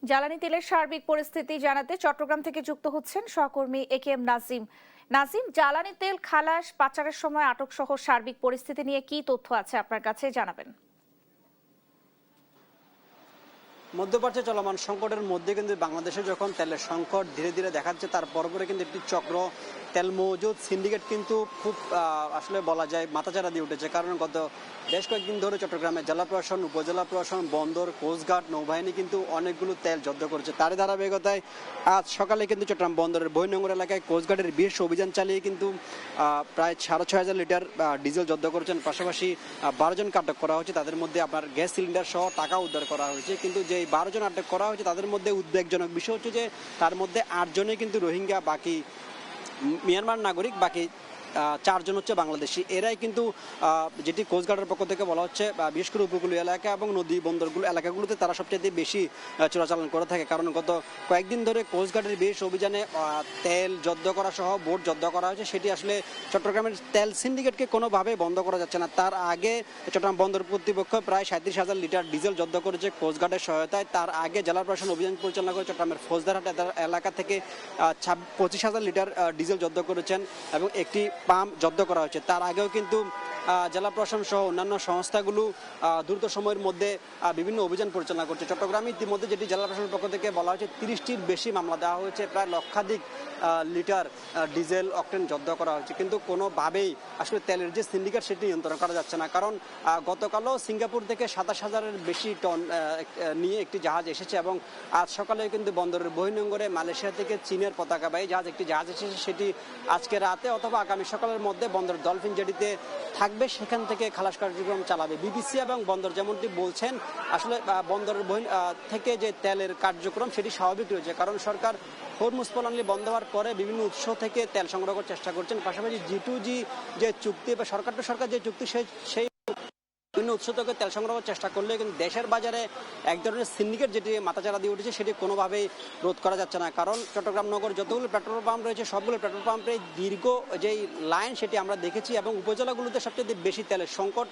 জ্বালানি তেলের সার্বিক পরিস্থিতি জানাতে চট্টগ্রাম থেকে যুক্ত হচ্ছেন সহকর্মী একেএম নাজিম। নাজিম, জ্বালানি তেল খালাস পাচারের সময় আটক সহ সার্বিক পরিস্থিতি নিয়ে কি তথ্য আছে আপনার কাছে জানাবেন। মধ্যপ্রাচ্যে চলমান সংকটের মধ্যে কিন্তু বাংলাদেশে যখন তেলের সংকট ধীরে ধীরে দেখা যাচ্ছে, তার পরে কিন্তু একটি চক্র তেল মজুদ সিন্ডিকেট কিন্তু খুব আসলে বলা যায় মাথাচাড়া দিয়ে উঠেছে। কারণ গত বেশ কয়েকদিন ধরে চট্টগ্রামে জেলা প্রশাসন, উপজেলা প্রশাসন, বন্দর, কোস্টগার্ড, নৌবাহিনী কিন্তু অনেকগুলো তেল জব্দ করেছে। তারই ধারাবাহিকতায় আজ সকালে কিন্তু চট্টগ্রাম বন্দরের বহির্নোঙর এলাকায় কোস্টগার্ডের বিশেষ অভিযান চালিয়ে কিন্তু প্রায় 6,500 লিটার ডিজেল জব্দ করেছেন। পাশাপাশি 12 জনকে আটক করা হয়েছে। তাদের মধ্যে আপনার গ্যাস সিলিন্ডার সহ টাকা উদ্ধার করা হয়েছে। কিন্তু যে 12 জন আটক করা হয়েছে তাদের মধ্যে উদ্বেগজনক বিষয় হচ্ছে যে তার মধ্যে 8 জনই কিন্তু রোহিঙ্গা, বাকি মিয়ানমার নাগরিক, বাকি 4 জন হচ্ছে বাংলাদেশি। এরাই কিন্তু যেটি কোস্টগার্ডের পক্ষ থেকে বলা হচ্ছে, বিশেষ করে উপকূলীয় এলাকা এবং নদী বন্দরগুলো এলাকাগুলোতে তারা সবচেয়ে বেশি চোরাচালান করে থাকে। কারণ গত কয়েকদিন ধরে কোস্টগার্ডের বিশেষ অভিযানে তেল জব্দ করা সহ বোট জব্দ করা হয়েছে। সেটি আসলে চট্টগ্রামের তেল সিন্ডিকেটকে কোনোভাবে বন্ধ করা যাচ্ছে না। তার আগে চট্টগ্রাম বন্দর কর্তৃপক্ষ প্রায় 37,000 লিটার ডিজেল জব্দ করেছে কোস্টগার্ডের সহায়তায়। তার আগে জেলা প্রশাসন অভিযান পরিচালনা করে চট্টগ্রামের ফৌজদারহাট এলাকা থেকে 25,000 লিটার ডিজেল জব্দ করেছেন এবং একটি পাম্প জব্দ করা হয়েছে। তার আগেও কিন্তু জেলা প্রশাসন সহ অন্যান্য সংস্থাগুলো দ্রুত সময়ের মধ্যে বিভিন্ন অভিযান পরিচালনা করছে। চট্টগ্রামে ইতিমধ্যে যেটি জেলা প্রশাসনের পক্ষ থেকে বলা হয়েছে 30টির বেশি মামলা দেওয়া হয়েছে, প্রায় লক্ষাধিক লিটার ডিজেল অকটেন জব্দ করা হয়েছে। কিন্তু কোনোভাবেই আসলে তেলের যে সিন্ডিকেট সেটি নিয়ন্ত্রণ করা যাচ্ছে না। কারণ গতকালও সিঙ্গাপুর থেকে 27,000-এর বেশি টন নিয়ে একটি জাহাজ এসেছে এবং আজ সকালে কিন্তু বন্দরের বহির্নোঙরে মালয়েশিয়া থেকে চীনের পতাকাবাহী জাহাজ একটি জাহাজ এসেছে। সেটি আজকে রাতে অথবা আগামী সকালের মধ্যে বন্দর ডলফিন জেটিতে থাকবে, সেখান থেকে খালাস কার্যক্রম চালাবে। বিবিসি এবং বন্দর যেমনটি বলছেন, আসলে বন্দরের থেকে যে তেলের কার্যক্রম সেটি স্বাভাবিক রয়েছে। কারণ সরকার হরমুজ প্রণালী বন্ধ হওয়ার পরে বিভিন্ন উৎস থেকে তেল সংগ্রহ করার চেষ্টা করছেন। পাশাপাশি G2G যে চুক্তি বা সরকার টু সরকার যে চুক্তি সেই বিভিন্ন উৎস থেকে তেল সংগ্রহ করার চেষ্টা করলে কিন্তু দেশের বাজারে এক ধরনের সিন্ডিকেট যেটি মাথাচাড়া দিয়ে উঠেছে সেটি কোনোভাবেই রোধ করা যাচ্ছে না। কারণ চট্টগ্রাম নগর যতগুলো পেট্রোল পাম্প রয়েছে সবগুলো পেট্রোল পাম্পে দীর্ঘ যেই লাইন সেটি আমরা দেখেছি এবং উপজেলাগুলোতে সবচেয়ে বেশি তেলের সংকট,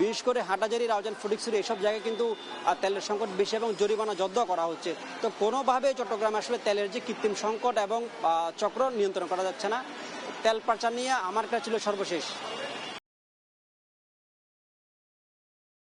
বিশেষ করে হাটাজারি, রাউজান, ফটিকছড়ি এসব জায়গায় কিন্তু তেলের সংকট বেশি এবং জরিমানা জব্দ করা হচ্ছে। তো কোনোভাবে চট্টগ্রামে আসলে তেলের যে কৃত্রিম সংকট এবং চক্র নিয়ন্ত্রণ করা যাচ্ছে না। তেল পাচার নিয়ে আমার কাছে ছিল সর্বশেষ।